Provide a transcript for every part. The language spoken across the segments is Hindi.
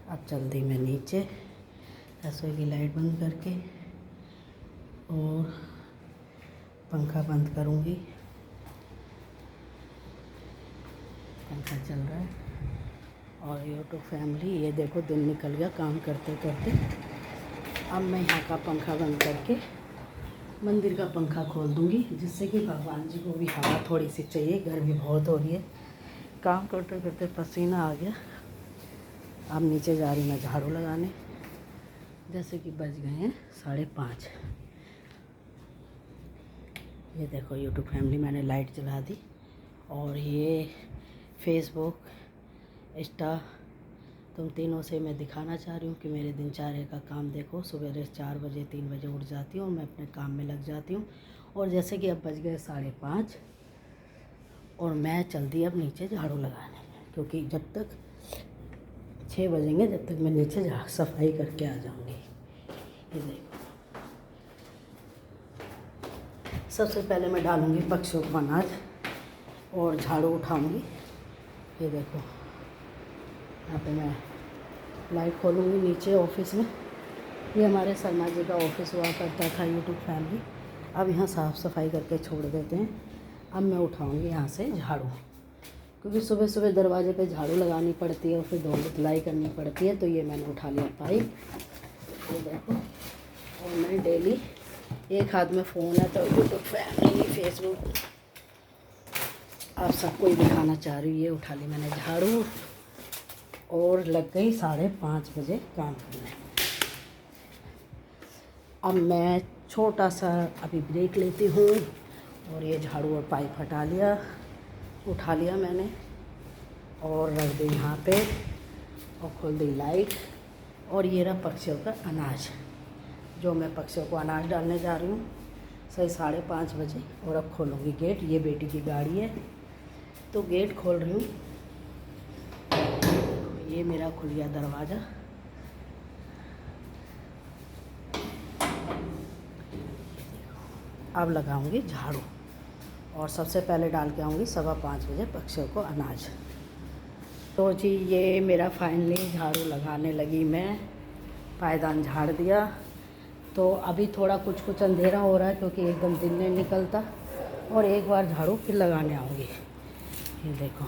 अब जल्दी मैं नीचे रसोई की लाइट बंद करके और पंखा बंद करूँगी। पंखा चल रहा है। और यूट्यूब फैमिली, ये देखो दिन निकल गया काम करते करते। अब मैं यहाँ का पंखा बंद करके मंदिर का पंखा खोल दूँगी, जिससे कि भगवान जी को भी हवा थोड़ी सी चाहिए। गर्मी बहुत हो रही है, काम करते करते पसीना आ गया। अब नीचे जा रही मैं झाड़ू लगाने, जैसे कि बज गए हैं 5:30। ये देखो यूट्यूब फैमिली, मैंने लाइट जला दी। और ये फेसबुक, इंस्टा, तुम तीनों से मैं दिखाना चाह रही हूँ कि मेरे दिनचर्या का काम देखो। सुबह 4 बजे 3 बजे उठ जाती हूँ और मैं अपने काम में लग जाती हूँ। और जैसे कि अब बज गए 5:30 और मैं चल दी अब नीचे झाड़ू लगाने, क्योंकि जब तक 6 बजेंगे जब तक मैं नीचे सफाई करके आ जाऊँगी। ये देखो, सबसे पहले मैं डालूँगी पक्षियों को अनाज और झाड़ू उठाऊँगी। ये देखो, यहाँ पे मैं लाइट खोलूँगी नीचे ऑफिस में। ये हमारे शर्मा जी का ऑफिस हुआ करता था यूट्यूब फैमिली। अब यहाँ साफ़ सफाई करके छोड़ देते हैं। अब मैं उठाऊँगी यहाँ से झाड़ू, क्योंकि सुबह सुबह दरवाजे पे झाड़ू लगानी पड़ती है और फिर धुलाई करनी पड़ती है। तो ये मैंने उठा लिया पाइप। ये देखो, और मैं डेली एक हाथ में फ़ोन है तो यूट्यूब फैमिली, फेसबुक, आप सबको ही दिखाना चाह रही हूँ। ये उठा ली मैंने झाड़ू और लग गई 5:30 बजे काम करने। अब मैं छोटा सा अभी ब्रेक लेती हूँ और ये झाड़ू और पाइप उठा लिया मैंने और रख दी यहाँ पे और खोल दी लाइट। और ये रहा पक्षियों का अनाज, जो मैं पक्षियों को अनाज डालने जा रही हूँ सही 5:30 बजे। और अब खोलूँगी गेट। ये बेटी की गाड़ी है तो गेट खोल रही हूँ। ये मेरा खुल गया दरवाज़ा। अब लगाऊंगी झाड़ू और सबसे पहले डाल के आऊँगी 5:15 बजे पक्षियों को अनाज। तो जी ये मेरा फाइनली झाड़ू लगाने लगी मैं, पायदान झाड़ दिया। तो अभी थोड़ा कुछ अंधेरा हो रहा है, क्योंकि एकदम दिन नहीं निकलता। और एक बार झाड़ू फिर लगाने आऊँगी। ये देखो,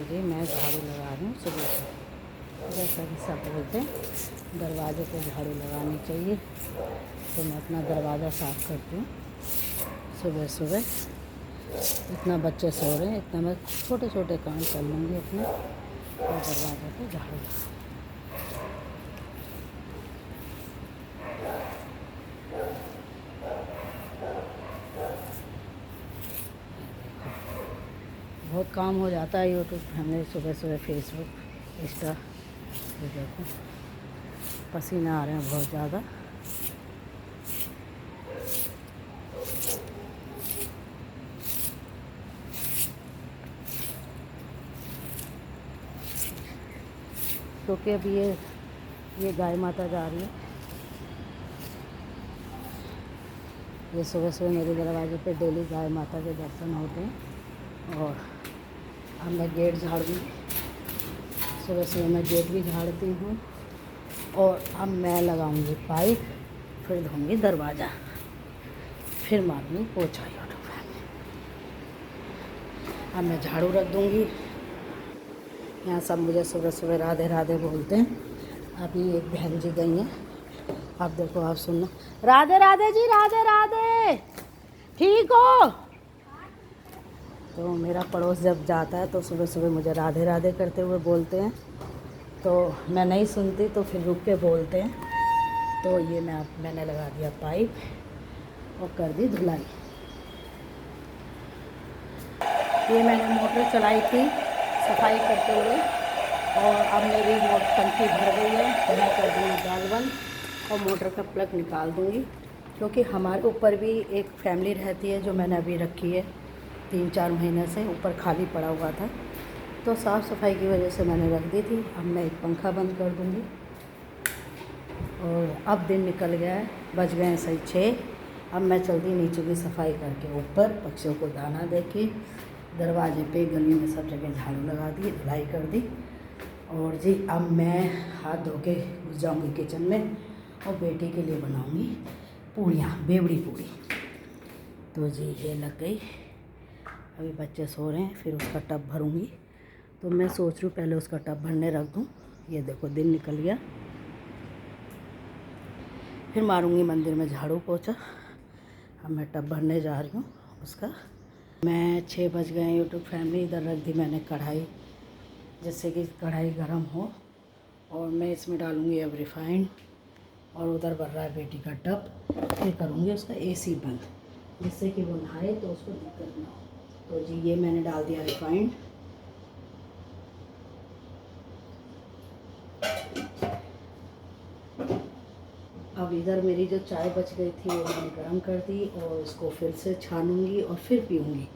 ये मैं झाड़ू लगा रही हूँ सुबह से। जैसा कि सब बोलते हैं दरवाजे पे झाड़ू लगानी चाहिए, तो मैं अपना दरवाज़ा साफ़ करती हूँ सुबह सुबह। इतना बच्चे सो रहे हैं, इतना मैं छोटे छोटे काम कर लूँगी अपने और दरवाजे पे झाड़ू लगा। बहुत काम हो जाता है यूट्यूब हमें सुबह सुबह, फेसबुक, इंस्टा। ये देखो पसीना आ रहे हैं बहुत ज़्यादा। क्योंकि अभी ये गाय माता जा रही है। ये सुबह सुबह मेरे दरवाजे पे डेली गाय माता के दर्शन होते हैं। और अब मैं गेट झाड़ दूँ, सुबह सुबह मैं गेट भी झाड़ती हूँ। और अब मैं लगाऊंगी पाइप, फिर धोऊंगी दरवाज़ा, फिर मारूंगी पोछा। अब मैं झाड़ू रख दूंगी। यहाँ सब मुझे सुबह सुबह राधे राधे बोलते हैं। अभी एक बहन जी गई हैं, आप देखो, आप सुनना, राधे राधे जी, राधे राधे, ठीक हो। तो मेरा पड़ोस जब जाता है तो सुबह सुबह मुझे राधे राधे करते हुए बोलते हैं, तो मैं नहीं सुनती तो फिर रुक के बोलते हैं। तो ये मैंने लगा दिया पाइप और कर दी धुलाई। ये मैंने मोटर चलाई थी सफाई करते हुए, और अब मेरी टंकी भर गई है। मैं कर दूँगी दाल बंद और मोटर का प्लग निकाल दूँगी, क्योंकि हमारे ऊपर भी एक फैमिली रहती है जो मैंने अभी रखी है 3-4 महीने से, ऊपर खाली पड़ा हुआ था। तो साफ़ सफाई की वजह से मैंने रख दी थी। अब मैं एक पंखा बंद कर दूँगी। और अब दिन निकल गया है, बज गए हैं सही 6। अब मैं चलती नीचे की सफाई करके ऊपर पक्षियों को दाना दे के, दरवाजे पे गली में सब जगह झाड़ू लगा दी, धुलाई कर दी। और जी अब मैं हाथ धो के घुस जाऊँगी किचन में और बेटी के लिए बनाऊँगी पूड़ियाँ, बेवड़ी पूड़ी। तो जी ये लग गई। अभी बच्चे सो रहे हैं, फिर उसका टब भरूँगी। तो मैं सोच रही हूँ पहले उसका टब भरने रख दूँ। ये देखो दिन निकल गया। फिर मारूंगी मंदिर में झाड़ू पोछा। अब मैं टब भरने जा रही हूँ उसका। मैं 6 बज गए यूट्यूब फैमिली। इधर रख दी मैंने कढ़ाई, जिससे कि कढ़ाई गर्म हो। और मैं इसमें डालूँगी अब रिफाइंड। और उधर भर रहा है बेटी का टब। फिर करूँगी उसका AC बंद, जिससे कि वो नहाए तो उसको दिक्कत ना हो। तो जी ये मैंने डाल दिया रिफाइंड। अब इधर मेरी जो चाय बच गई थी वो मैंने गर्म कर दी और इसको फिर से छानूंगी और फिर पीऊँगी।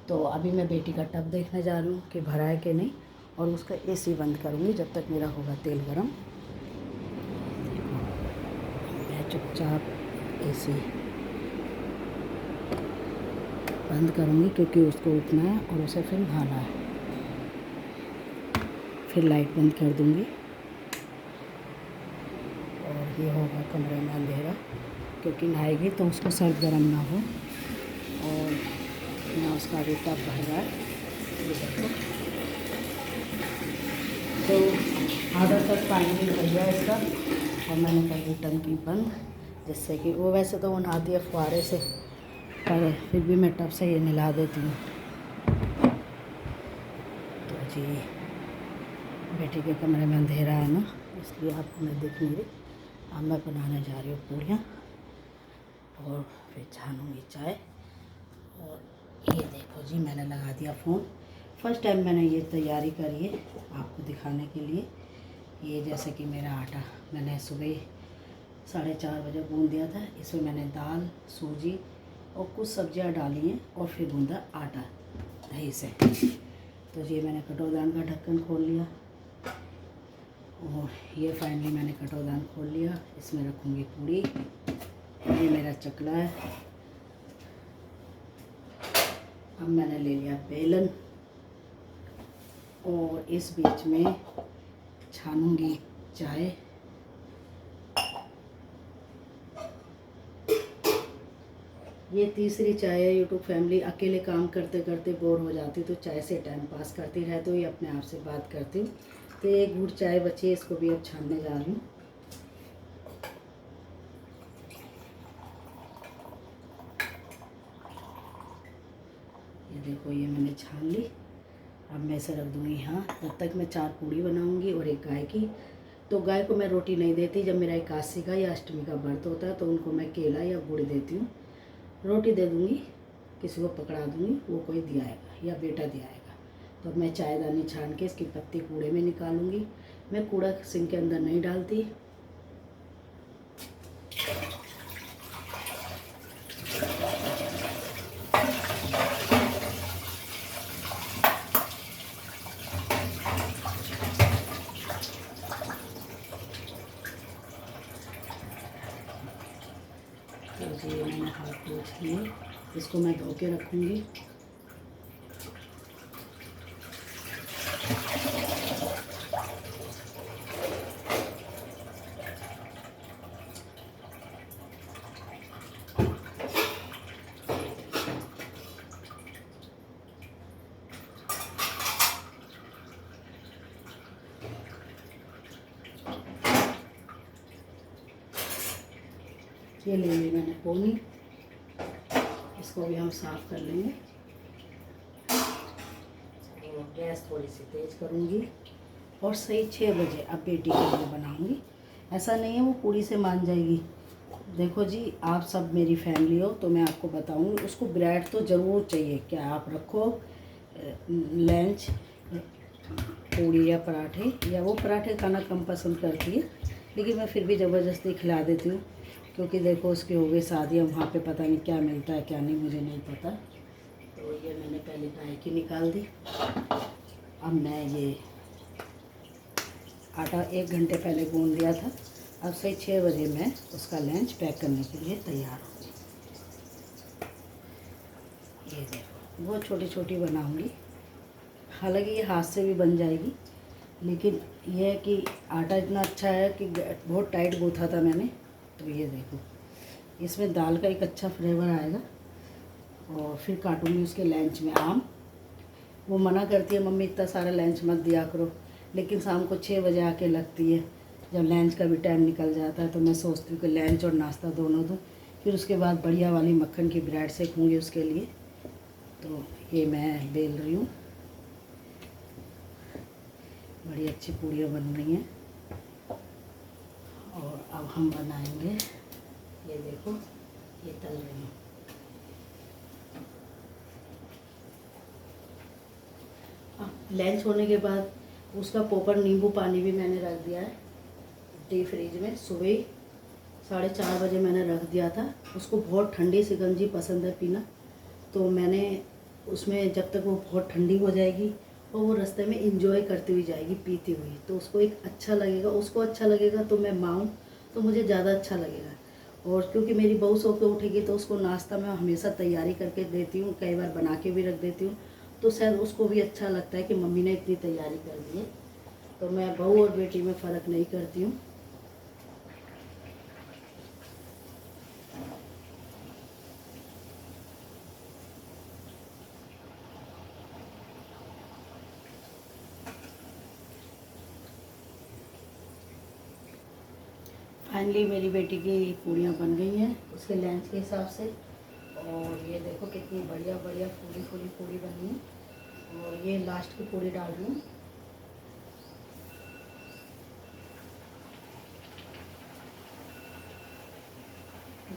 तो अभी मैं बेटी का टब देखने जा रही हूँ कि भरा है कि नहीं, और उसका AC बंद करूँगी जब तक मेरा होगा तेल गरम। मैं चुपचाप AC बंद करूँगी क्योंकि उसको उठना है और उसे फिर नहाना है। फिर लाइट बंद कर दूँगी और ये होगा कमरे में अंधेरा, क्योंकि नहाएगी तो उसको सर्द गर्म ना हो। और ना उसका अभी टब भर रहा है, ये देखो। तो आधा तक पानी भी भर गया इसका और मैंने कर दी टंकी बंद, जिससे कि वो वैसे तो वो नहाती है फुहारे से, पर फिर भी मैं टब से ये नहला देती हूँ। तो जी बेटी के कमरे में अंधेरा है ना, इसलिए आपको मैं दिख नहीं रही। अब मैं बनाने जा रही हूँ पूड़ियाँ और फिर छानूँगी चाय। और ये देखो जी मैंने लगा दिया फ़ोन। फर्स्ट टाइम मैंने ये तैयारी करी है आपको दिखाने के लिए। ये जैसे कि मेरा आटा मैंने सुबह 4:30 बजे गूँध दिया था। इसमें मैंने दाल, सूजी और कुछ सब्जियां डाली हैं और फिर गूँधा आटा दही से। तो ये मैंने कटोरदान का ढक्कन खोल लिया और ये फाइनली मैंने कटोरदान खोल लिया। इसमें रखूँगी पूड़ी। ये मेरा चकला है। अब मैंने ले लिया बेलन और इस बीच में छानूँगी चाय। ये तीसरी चाय है यूट्यूब फैमिली। अकेले काम करते करते बोर हो जाती तो चाय से टाइम पास करती रहती हूँ, ये अपने आप से बात करती हूँ। तो एक घूंट चाय बची है, इसको भी अब छानने जा रही हूँ। ये देखो ये मैंने छान ली। अब मैं इसे रख दूँगी यहाँ। तब तक मैं 4 पूड़ी बनाऊँगी और एक गाय की। तो गाय को मैं रोटी नहीं देती। जब मेरा एकादशी का या अष्टमी का व्रत होता है तो उनको मैं केला या गुड़ देती हूँ। रोटी दे दूँगी, किसी को पकड़ा दूँगी, वो कोई दिया आएगा या बेटा दिया आएगा। तो अब मैं चायदानी छान के इसकी पत्ती कूड़े में निकालूंगी। मैं कूड़ा सिंक के अंदर नहीं डालती। तो ये मैंने हाथ पोंछ लिए, इसको मैं धो के रखूँगी। ये ले ली मैंने पोनी, इसको भी हम साफ़ कर लेंगे। और गैस थोड़ी सी तेज़ करूँगी और सही 6 बजे अब बेटी के लिए बनाऊँगी। ऐसा नहीं है वो पूरी से मान जाएगी। देखो जी आप सब मेरी फैमिली हो तो मैं आपको बताऊँगी, उसको ब्रेड तो ज़रूर चाहिए। क्या आप रखो लंच पूड़ी या पराठे, या वो पराठे खाना कम पसंद करती है, लेकिन मैं फिर भी ज़बरदस्ती खिला देती हूँ। क्योंकि देखो उसकी हो गई शादियाँ, वहाँ पे पता नहीं क्या मिलता है क्या नहीं, मुझे नहीं पता। तो ये मैंने पहले गाय की निकाल दी। अब मैं ये आटा 1 घंटे पहले गूंद दिया था। अब सही 6 बजे मैं उसका लंच पैक करने के लिए तैयार हूँ। ये देखो बहुत छोटी छोटी बनाऊँगी। हालांकि ये हाथ से भी बन जाएगी, लेकिन यह है कि आटा इतना अच्छा है कि बहुत टाइट गूँथा था मैंने। तो ये देखो इसमें दाल का एक अच्छा फ्लेवर आएगा। और फिर काटूँगी उसके लंच में आम। वो मना करती है मम्मी इतना सारा लंच मत दिया करो, लेकिन शाम को 6 बजे आके लगती है, जब लंच का भी टाइम निकल जाता है तो मैं सोचती हूँ कि लंच और नाश्ता दोनों दूँ। फिर उसके बाद बढ़िया वाली मक्खन की ब्रेड सेकूँगी उसके लिए। तो ये मैं बेल रही हूँ, बड़ी अच्छी पूड़ियाँ बन रही हैं। और अब हम बनाएंगे, ये देखो ये तल रही हूँ। लंच होने के बाद उसका पोपर नींबू पानी भी मैंने रख दिया है डीप फ्रीज में। सुबह 4:30 बजे मैंने रख दिया था। उसको बहुत ठंडी शिकंजी पसंद है पीना, तो मैंने उसमें जब तक वो बहुत ठंडी हो जाएगी और वो रास्ते में इंजॉय करती हुई जाएगी पीती हुई, तो उसको एक अच्छा लगेगा, उसको अच्छा लगेगा तो मैं माऊँ तो मुझे ज़्यादा अच्छा लगेगा। और क्योंकि मेरी बहू सो के उठेगी तो उसको नाश्ता मैं हमेशा तैयारी करके देती हूँ, कई बार बना के भी रख देती हूँ, तो शायद उसको भी अच्छा लगता है कि मम्मी ने इतनी तैयारी कर दी है। तो मैं बहू और बेटी में फ़र्क नहीं करती हूँ। फाइनली मेरी बेटी की पूड़ियाँ बन गई हैं उसके लंच के हिसाब से। और ये देखो कितनी बढ़िया बढ़िया फूली फूली पूड़ी बनी है। और ये लास्ट की पूड़ी डाल रही हूँ।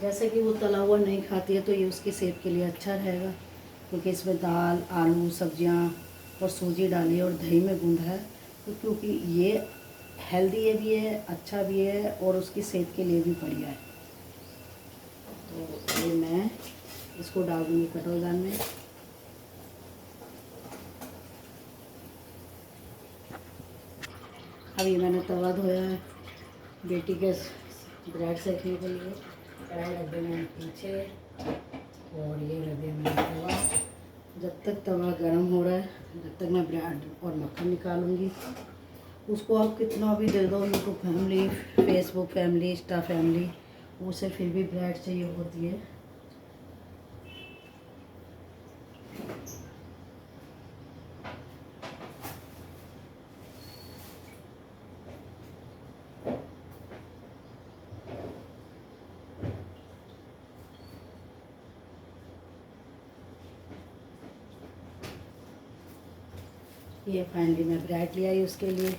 जैसे कि वो तला हुआ नहीं खाती है तो ये उसकी सेहत के लिए अच्छा रहेगा, क्योंकि इसमें दाल आलू सब्जियाँ और सूजी डाली है और दही में गूंधा है। तो क्योंकि ये हेल्दी ये भी है, अच्छा भी है और उसकी सेहत के लिए भी बढ़िया है। तो ये मैं इसको डाल दूँगी कटोरदान में। अब ये मैंने तवा धोया है बेटी के ब्रेड सेकने के लिए। कढ़ाई रख देना है पीछे और ये रख देना है तवा। जब तक तवा गर्म हो रहा है जब तक मैं ब्रेड और मक्खन निकालूंगी। उसको आप कितना भी दे दो, YouTube family, Facebook family, Insta family, उसे फिर भी ब्रेड चाहिए होती है। ये फाइनली मैं ब्रेड ले आई उसके लिए।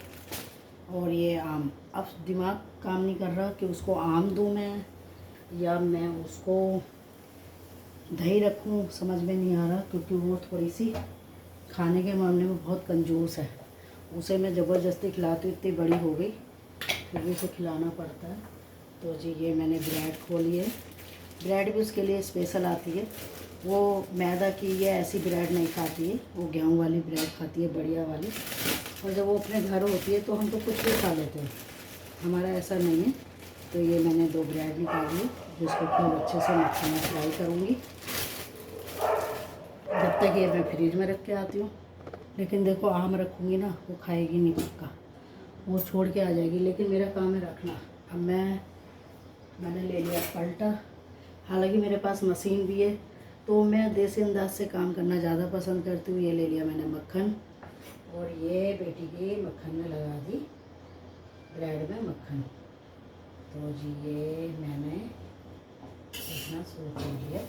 और ये आम, अब दिमाग काम नहीं कर रहा कि उसको आम दूँ मैं या मैं उसको दही रखूँ, समझ में नहीं आ रहा, क्योंकि वो थोड़ी सी खाने के मामले में बहुत कंजूस है। उसे मैं ज़बरदस्ती खिलाती हूँ, इतनी बड़ी हो गई फिर भी उसे खिलाना पड़ता है। तो जी ये मैंने ब्रेड खोली है। ब्रेड भी उसके लिए स्पेशल आती है, वो मैदा की या ऐसी ब्रेड नहीं खाती है, वो गेहूं वाली ब्रेड खाती है, बढ़िया वाली। और जब वो अपने घर होती है तो हम तो कुछ भी खा लेते हैं, हमारा ऐसा नहीं है। तो ये मैंने 2 ब्रेड निकाली, जिसको खूब अच्छे से मक्खन में फ्राई करूँगी। जब तक ये मैं फ्रिज में रख के आती हूँ। लेकिन देखो आम रखूँगी ना वो खाएगी नहीं पक्का, वो छोड़ के आ जाएगी, लेकिन मेरा काम है रखना। अब मैंने ले लिया पलटा। हालांकि मेरे पास मशीन भी है तो मैं देसी अंदाज से काम करना ज़्यादा पसंद करती हूँ। ये ले लिया मैंने मक्खन और ये बेटी के मक्खन में लगा दी, ब्रेड में मक्खन। तो जी ये मैंने देखना शुरू कर दिया।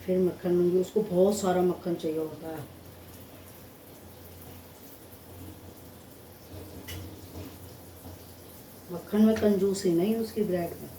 फिर मक्खन लूँगी, उसको बहुत सारा मक्खन चाहिए होता है। मक्खन में कंजूसी नहीं उसकी ब्रेड में।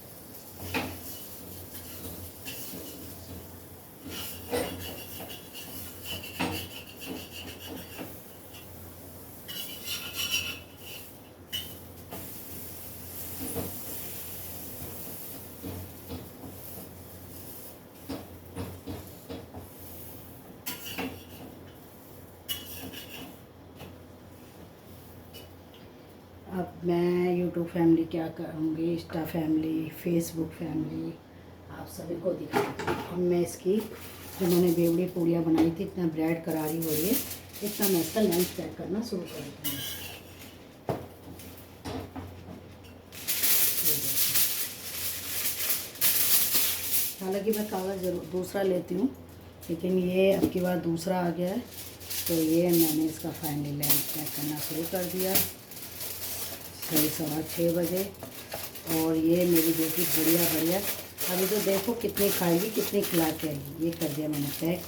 अब मैं यूट्यूब फैमिली क्या करूँगी, इंस्टा फैमिली, फेसबुक फैमिली, आप सभी को दिखाती हूँ। अब मैं इसकी जो मैंने बेवड़ी पूड़ियाँ बनाई थी, इतना ब्रेड करारी हो रही है, इतना मैं इसका लंच पैक करना शुरू कर दूँगी। हालांकि मैं कागज़ जरूर दूसरा लेती हूँ, लेकिन ये अब की बार दूसरा आ गया है, तो ये मैंने इसका फाइनली लंच पैक करना शुरू कर दिया 6:15 बजे। और ये मेरी बेटी बढ़िया बढ़िया अभी तो देखो कितनी खाएगी, कितनी खिला के आएगी। ये कर दिया मैंने पैक।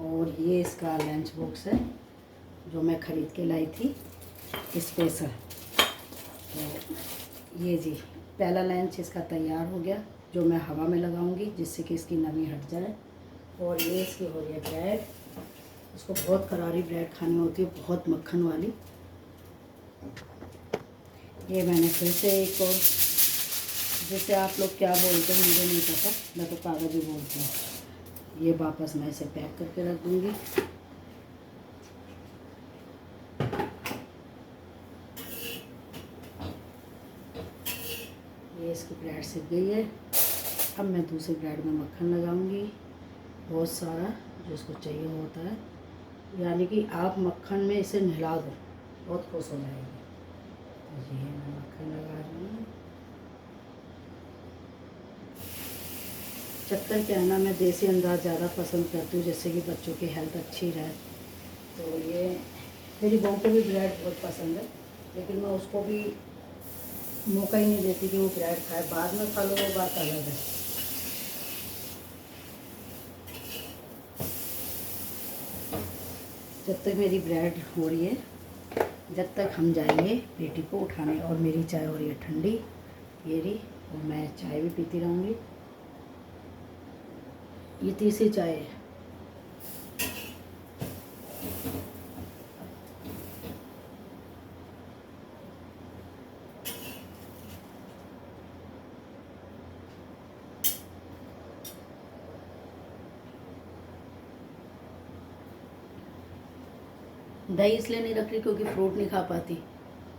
और ये इसका लंच बॉक्स है जो मैं ख़रीद के लाई थी स्पेशल। तो ये जी पहला लंच इसका तैयार हो गया, जो मैं हवा में लगाऊंगी जिससे कि इसकी नमी हट जाए। और ये इसकी हो रही है ब्रेड, उसको बहुत करारी ब्रेड खानी होती है, बहुत मक्खन वाली। ये मैंने फिर से एक और, जैसे आप लोग क्या बोलते हैं मुझे नहीं पता, मैं तो कागज़ ही बोलती हूँ। ये वापस मैं इसे पैक करके रख दूँगी। ये इसकी ब्रेड सिक गई है। अब मैं दूसरी ब्रेड में मक्खन लगाऊंगी बहुत सारा, जो इसको चाहिए होता है। यानी कि आप मक्खन में इसे नहला दो, बहुत खुश हो जाएगी। तो ये मैं मक्खन लगा रही हूँ। चक्कर क्या है ना, मैं देसी अंदाज ज़्यादा पसंद करती हूँ, जिससे कि बच्चों की हेल्थ अच्छी रहे। तो ये मेरी बहू को भी ब्रेड बहुत पसंद है, लेकिन मैं उसको भी मौका ही नहीं देती कि वो ब्रेड खाए। बाद में खा लो वो बात अलग है। जब तक मेरी ब्रेड हो रही है, जब तक हम जाएंगे बेटी को उठाने। और मेरी चाय हो रही है ठंडी, ये रही, और मैं चाय भी पीती रहूँगी। ये तीसरी चाय है। दही इसलिए नहीं रख रही क्योंकि फ्रूट नहीं खा पाती,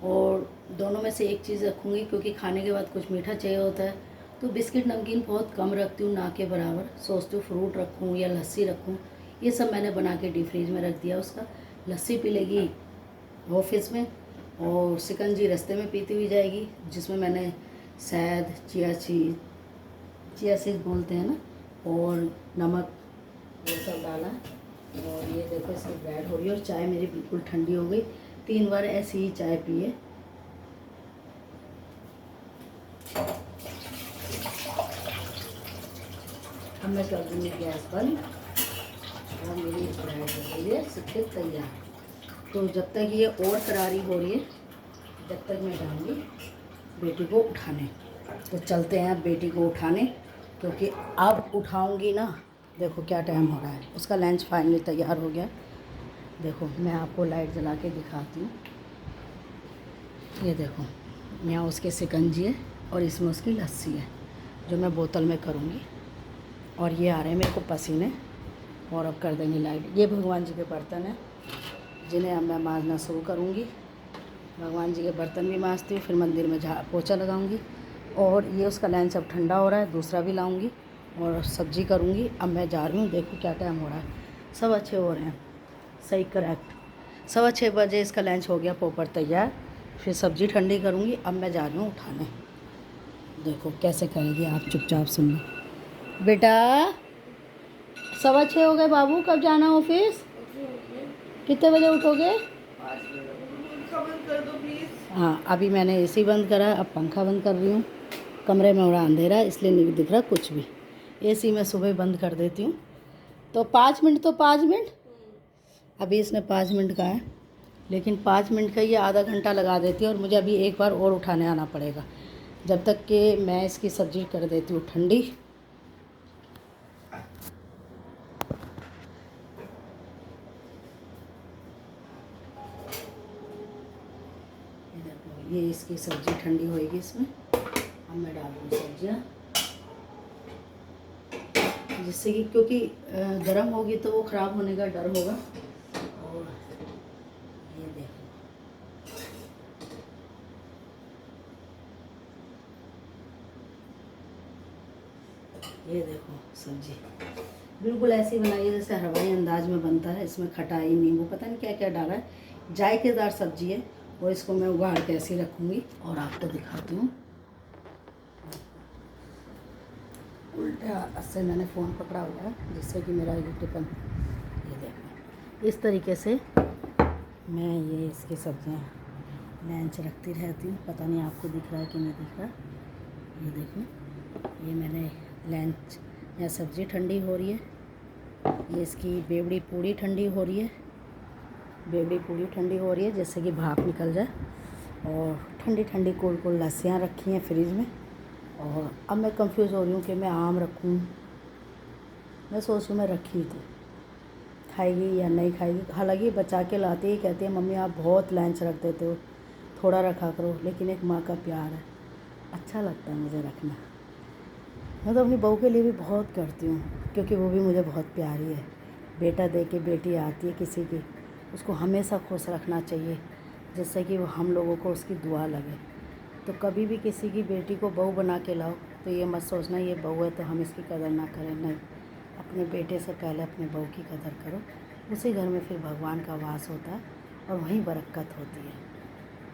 और दोनों में से एक चीज़ रखूँगी क्योंकि खाने के बाद कुछ मीठा चाहिए होता है। तो बिस्किट नमकीन बहुत कम रखती हूँ, ना के बराबर। सोचती हूँ फ्रूट रखूँ या लस्सी रखूँ। ये सब मैंने बना के डीप फ्रीज में रख दिया उसका। लस्सी पी लेगी ऑफिस में, और शिकंजी रास्ते में पीती हुई जाएगी, जिसमें मैंने शहद, चिया सीड बोलते हैं ना, और नमक, ये सब डाला। और ये देखो इसकी ब्रेड हो रही है, और चाय मेरी बिल्कुल ठंडी हो गई। 3 बार ऐसी ही चाय पिए। अब मैं कर दूँगी गैस बंद, और मेरी ब्रेड हो गई है सिक्के तैयार। तो जब तक ये और करारी हो रही है, जब तक मैं जाऊँगी बेटी को उठाने। तो चलते हैं बेटी को उठाने, क्योंकि अब उठाऊँगी ना, देखो क्या टाइम हो रहा है। उसका लंच फाइनली तैयार हो गया। देखो मैं आपको लाइट जला के दिखाती हूँ। ये देखो यहाँ उसके शिकंजी है, और इसमें उसकी लस्सी है जो मैं बोतल में करूँगी। और ये आ रहे हैं मेरे को पसीने, और अब कर देंगे लाइट। ये भगवान जी के बर्तन हैं जिन्हें अब मैं मांजना शुरू करूँगी। भगवान जी के बर्तन भी मांजती हूँ, फिर मंदिर में पोछा लगाऊँगी। और ये उसका लंच अब ठंडा हो रहा है, दूसरा भी लाऊँगी और सब्जी करूँगी। अब मैं जा रही हूँ, देखो क्या टाइम हो रहा है। 6:15 हो रहे हैं, सही करेक्ट 6:15 बजे इसका लंच हो गया प्रॉपर तैयार। फिर सब्जी ठंडी करूँगी। अब मैं जा रही हूँ उठाने। देखो कैसे करेगी, आप चुपचाप सुन लो। बेटा 6:15 हो गए बाबू, कब जाना ऑफिस? कितने बजे उठोगे? बंद कर दो प्लीज़। हाँ अभी मैंने एसी बंद करा, अब पंखा बंद कर रही हूँ। कमरे में बड़ा अंधेरा है इसलिए नहीं दिख रहा कुछ भी। एसी मैं सुबह बंद कर देती हूँ। तो 5 मिनट, तो 5 मिनट अभी इसने 5 मिनट का है, लेकिन 5 मिनट का ये आधा घंटा लगा देती है। और मुझे अभी एक बार और उठाने आना पड़ेगा, जब तक कि मैं इसकी सब्ज़ी कर देती हूँ ठंडी। ये इसकी सब्ज़ी ठंडी होएगी इसमें। अब मैं डालूँगी सब्जियाँ। जिससे कि क्योंकि गर्म होगी तो वो ख़राब होने का डर होगा। और ये देखो, ये देखो सब्जी बिल्कुल ऐसी बनाई है जैसे हलवाई अंदाज में बनता है। इसमें खटाई, नींबू, पता नहीं क्या क्या डाला है। जायकेदार सब्जी है और इसको मैं उगाड़ के ऐसे रखूँगी और आपको दिखाती हूँ। उल्टा हाथ से मैंने फ़ोन पकड़ा हुआ है जिससे कि मेरा ये टिफिन, ये देखो इस तरीके से मैं ये इसकी सब्जियाँ लंच रखती रहती हूँ। पता नहीं आपको दिख रहा है कि नहीं दिख रहा। ये देखो, ये मैंने लंच या सब्ज़ी ठंडी हो रही है, ये इसकी बेवड़ी पूड़ी ठंडी हो रही है, बेवड़ी पूड़ी ठंडी हो रही है जैसे कि भाप निकल जाए। और ठंडी ठंडी कोल्ड कोल्ड लस्सियाँ रखी हैं फ्रिज में। और अब मैं कंफ्यूज हो रही हूँ कि मैं आम रखूँ। मैं सोच रही हूँ मैं रखी तो खाएगी या नहीं खाएगी। हालांकि बचा के लाते ही कहती है मम्मी आप बहुत लंच रख देते हो, थोड़ा रखा करो। लेकिन एक माँ का प्यार है, अच्छा लगता है मुझे रखना। मैं तो अपनी बहू के लिए भी बहुत करती हूँ क्योंकि वो भी मुझे बहुत प्यारी है। बेटा दे के बेटी आती है किसी की, उसको हमेशा खुश रखना चाहिए जिससे कि वो हम लोगों को उसकी दुआ लगे। तो कभी भी किसी की बेटी को बहू बना के लाओ तो ये मत सोचना ये बहू है तो हम इसकी कदर ना करें। नहीं, अपने बेटे से पहले अपने बहू की कदर करो। उसी घर में फिर भगवान का वास होता है और वहीं बरकत होती है।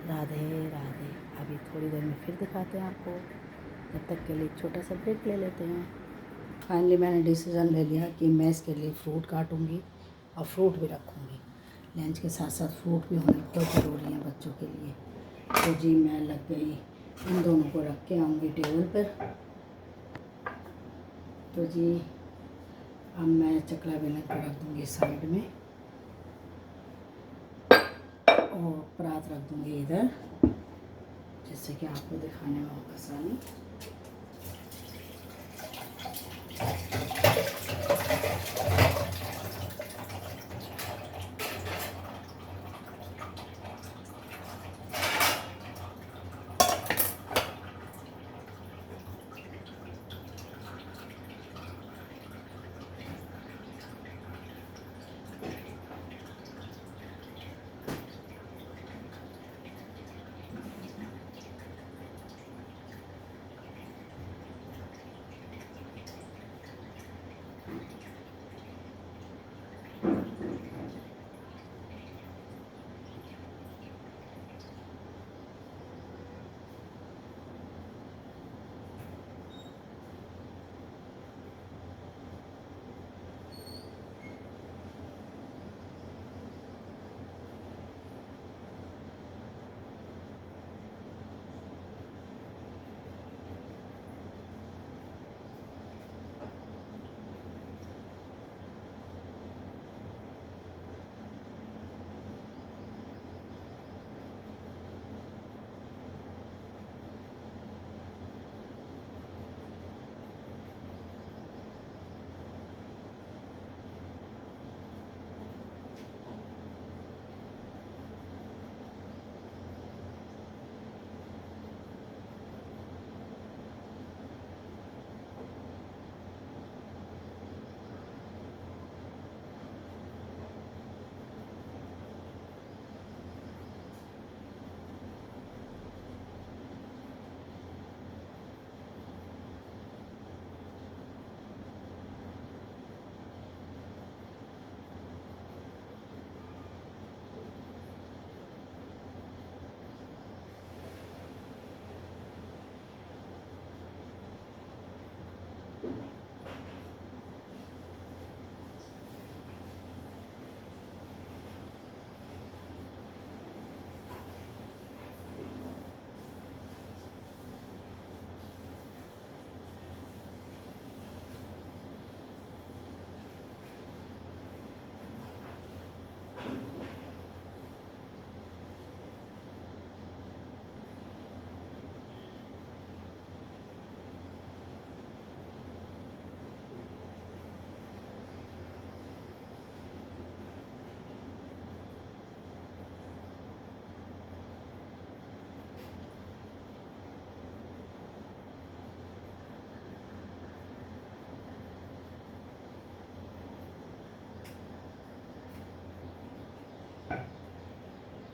राधे राधे। अभी थोड़ी देर में फिर दिखाते हैं आपको। जब तक के लिए छोटा सा ब्रेक ले लेते हैं। फाइनली मैंने डिसीज़न ले लिया कि मैं इसके लिए फ्रूट काटूंगी और फ्रूट भी रखूंगी। लंच के साथ साथ फ्रूट भी होना बहुत ज़रूरी है बच्चों के लिए। तो जी मैं लग गई, इन दोनों को रख के आऊँगी टेबल पर। तो जी अब मैं चकला बेलन को रख दूँगी साइड में और परात रख दूँगी इधर जिससे कि आपको दिखाने में होगा आसानी।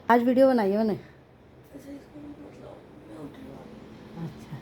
आज वीडियो बनाई है मैंने। अच्छा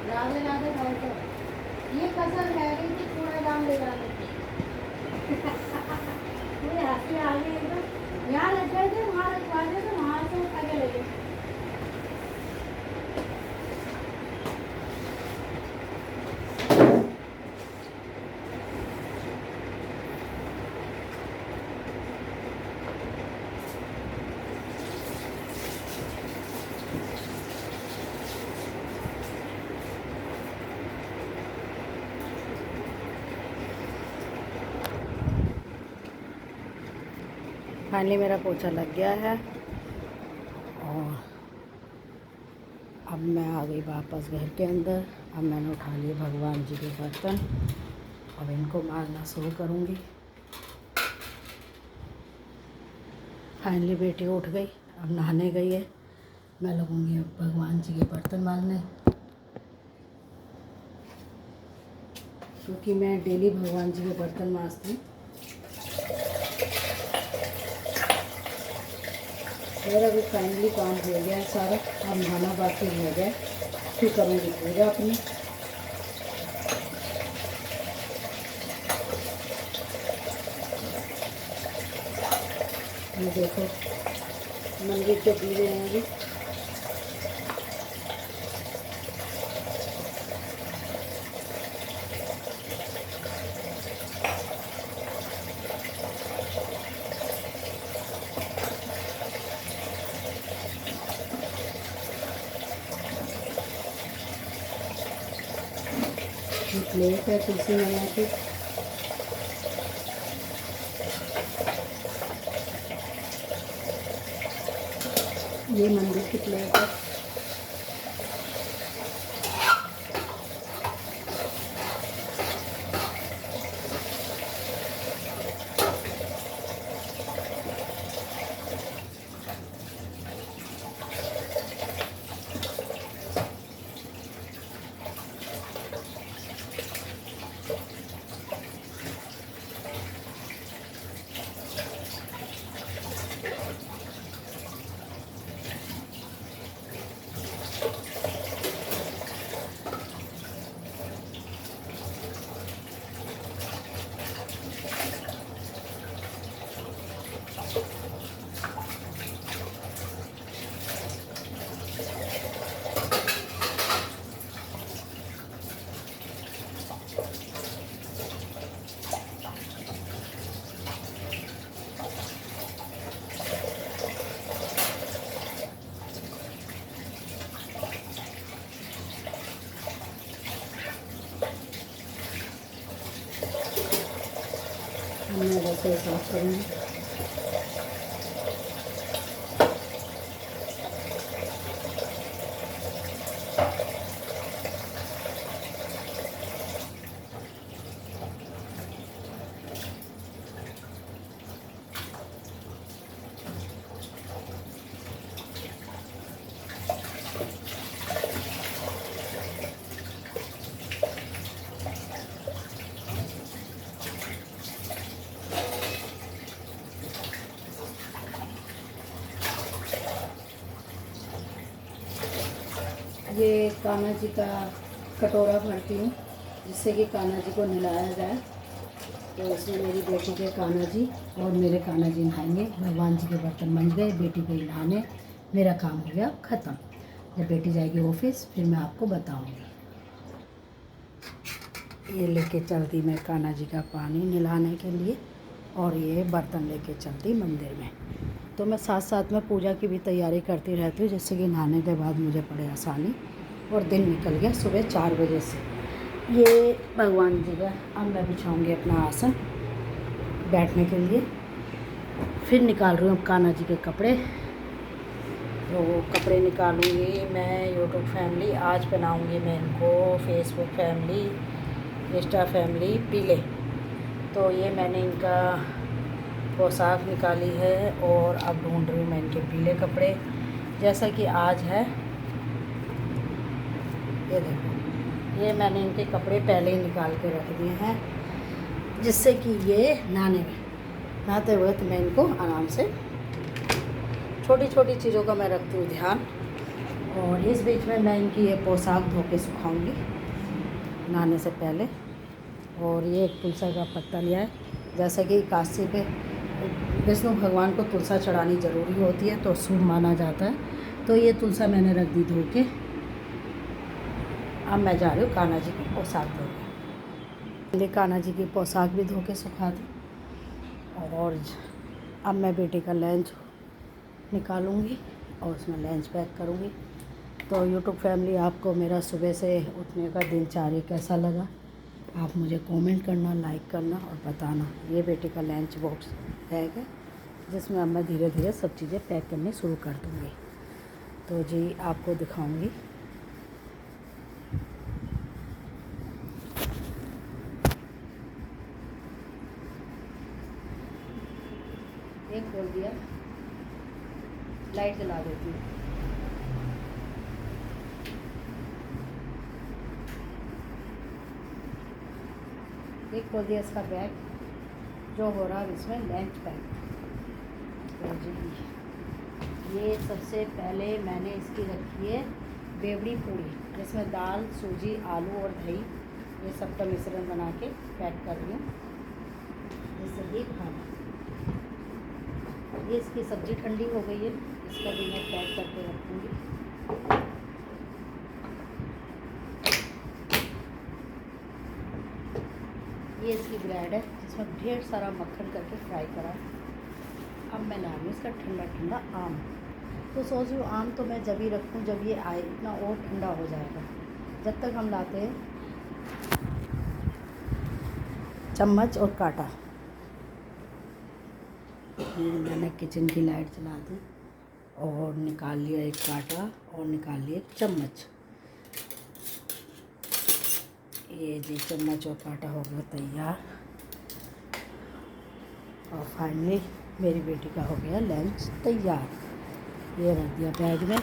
राधे राधे भाई को ये फसल है कि पूरा दाम ले जाने की। मुझे हंसी आ गई एकदम। यहाँ लग गए थे वहाँ रखवा दे तो वहाँ से आगे लगे। फाइनली मेरा पोछा लग गया है और अब मैं आ गई वापस घर के अंदर। अब मैंने उठा लिए भगवान जी के बर्तन, अब इनको मारना शुरू करूँगी। फाइनली बेटी उठ गई, अब नहाने गई है। मैं लगूँगी अब भगवान जी के बर्तन मारने, क्योंकि मैं डेली भगवान जी के बर्तन मांजती हूँ। मेरा भी फाइनली काम हो गया है सारा, अब नहाना बाकी हो गया, फिर करूँगी पूजा अपनी। ये देखो मंदिर के दीवे हैं अभी। ये प्लेट है तुलसी मैया की। ये मंदिर की प्लेट है। मैं वैसे साफ करूँगी। ये कान्हा जी का कटोरा भरती हूँ जिससे कि कान्हा जी को नहलाया जाए। तो इसमें मेरी बेटी के कान्हा जी और मेरे कान्हा जी नहाएंगे। भगवान जी के बर्तन बन गए, बेटी गई नहाने, मेरा काम हो गया ख़त्म। जब बेटी जाएगी ऑफिस फिर मैं आपको बताऊंगी। ये लेके चलती मैं कान्हा जी का पानी नहलाने के लिए और ये बर्तन लेके चलती मंदिर में। तो मैं साथ साथ में पूजा की भी तैयारी करती रहती हूँ जिससे कि नहाने के बाद मुझे पड़े आसानी। और दिन निकल गया सुबह 4 बजे से। ये भगवान जी का अब मैं बिछाऊँगी अपना आसन बैठने के लिए। फिर निकाल रही हूँ कान्हा जी के कपड़े। तो कपड़े निकालूँगी मैं। यूट्यूब फैमिली आज बनाऊँगी मैं इनको, फेसबुक फैमिली, इंस्टा फैमिली पीले। तो ये मैंने इनका पोशाक निकाली है और अब ढूंढ रही हूँ मैं इनके पीले कपड़े। जैसा कि आज है, ये देखो, ये मैंने इनके कपड़े पहले ही निकाल के रख दिए हैं जिससे कि ये नहाते वक्त मैं इनको आराम से, छोटी छोटी चीज़ों का मैं रखती हूँ ध्यान। और इस बीच में मैं इनकी ये पोशाक धो के सुखाऊँगी नहाने से पहले। और ये एक तुलसा का पत्ता लिया है। जैसा कि काशी पे विष्णु भगवान को तुलसा चढ़ानी ज़रूरी होती है तो शुभ माना जाता है। तो ये तुलसा मैंने रख दी धो के। अब मैं जा रही हूँ कान्हा जी की पोशाक धोने। ये कान्हा जी की पोशाक भी धो के सुखा दी। और अब मैं बेटे का लंच निकालूंगी और उसमें लंच पैक करूंगी। तो यूट्यूब फैमिली, आपको मेरा सुबह से उठने का दिनचर्या कैसा लगा आप मुझे कमेंट करना, लाइक करना और बताना। ये बेटे का लंच बॉक्स रहेगा जिसमें अब मैं धीरे धीरे सब चीज़ें पैक करनी शुरू कर दूँगी। तो जी आपको दिखाऊँगी। एक खोल दिया, लाइट जला देती हूँ। एक खोल दिया इसका बैग, जो हो रहा है इसमें लंच पैक। तो जी ये सबसे पहले मैंने इसकी रखी है बेवड़ी पूड़ी, जिसमें दाल, सूजी, आलू और दही ये सब का मिश्रण बना के पैक कर रही हूँ जिससे कि खाना। ये इसकी सब्ज़ी ठंडी हो गई है, इसका भी मैं पैक करके रखूँगी। ये इसकी ब्रेड है जिसमें ढेर सारा मक्खन करके फ्राई करा। अब मैं ला रही हूँ इसका ठंडा ठंडा आम। तो सोच रही हूँ आम तो मैं जब ही रखूँ जब ये आए, इतना और ठंडा हो जाएगा। जब तक हम लाते हैं चम्मच और कांटा। ये मैंने किचन की लाइट जला दी और निकाल लिया एक कांटा और निकाल लिया एक चम्मच। ये जी चम्मच और कांटा हो गया तैयार। और फाइनली मेरी बेटी का हो गया लंच तैयार। ये रख दिया बैग में।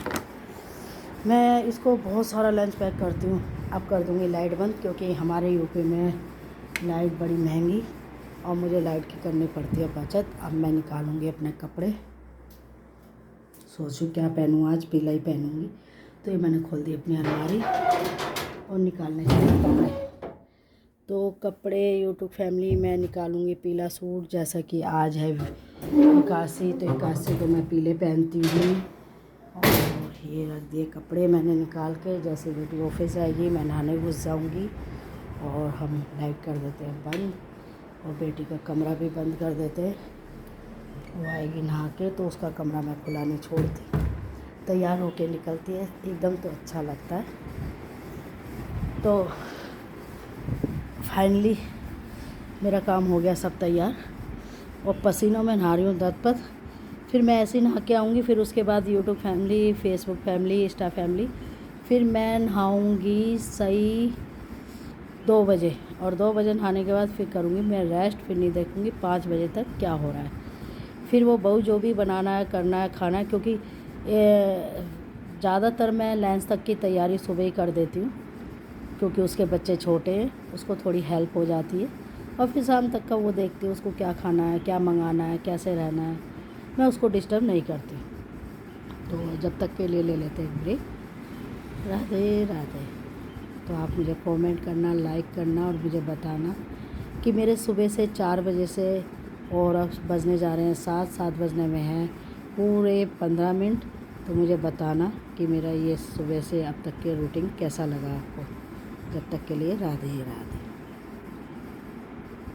मैं इसको बहुत सारा लंच पैक करती हूँ। अब कर दूँगी लाइट बंद, क्योंकि हमारे यूपी में लाइट बड़ी महंगी और मुझे लाइट की करनी पड़ती है बचत। अब मैं निकालूँगी अपने कपड़े। सोचूँ क्या पहनूँ, आज पीला ही पहनूँगी। तो ये मैंने खोल दी अपनी अलमारी और निकालने चाहिए कपड़े। तो कपड़े यूट्यूब फैमिली मैं निकालूँगी पीला सूट। जैसा कि आज है एकादशी, तो एकादशी को मैं पीले पहनती हूँ। और ये रख दिए कपड़े मैंने निकाल के। जैसे बेटी ऑफिस आएगी मैं नहाने घुस जाऊँगी और हम लाइट कर देते हैं बंद और बेटी का कमरा भी बंद कर देते हैं। वो आएगी नहा के तो उसका कमरा मैं खुला नहीं छोड़ती। तैयार होके निकलती है एकदम, तो अच्छा लगता है। तो फाइनली मेरा काम हो गया सब तैयार और पसीनों में नहा रही हूँ दत्पत। फिर मैं ऐसे ही नहा के आऊँगी। फिर उसके बाद YouTube family, Facebook family, Insta family, फिर मैं नहाऊँगी सही 2 बजे। और 2 बजे नहाने के बाद फिर करूँगी मैं रेस्ट। फिर नहीं देखूँगी 5 बजे तक क्या हो रहा है। फिर वो बहू जो भी बनाना है, करना है, खाना है, क्योंकि ज़्यादातर मैं लंच तक की तैयारी सुबह ही कर देती हूँ, क्योंकि उसके बच्चे छोटे हैं, उसको थोड़ी हेल्प हो जाती है। और फिर शाम तक का वो देखती हूँ उसको क्या खाना है, क्या मंगाना है, कैसे रहना है। मैं उसको डिस्टर्ब नहीं करती। तो जब तक के लिए ले लेते हैं ब्रेक। राधे राधे। तो आप मुझे कमेंट करना, लाइक करना और मुझे बताना कि मेरे सुबह से 4 बजे से और अब बजने जा रहे हैं 7 बजने में हैं पूरे 15 मिनट। तो मुझे बताना कि मेरा ये सुबह से अब तक के रूटीन कैसा लगा आपको। जब तक के लिए राधे राधे।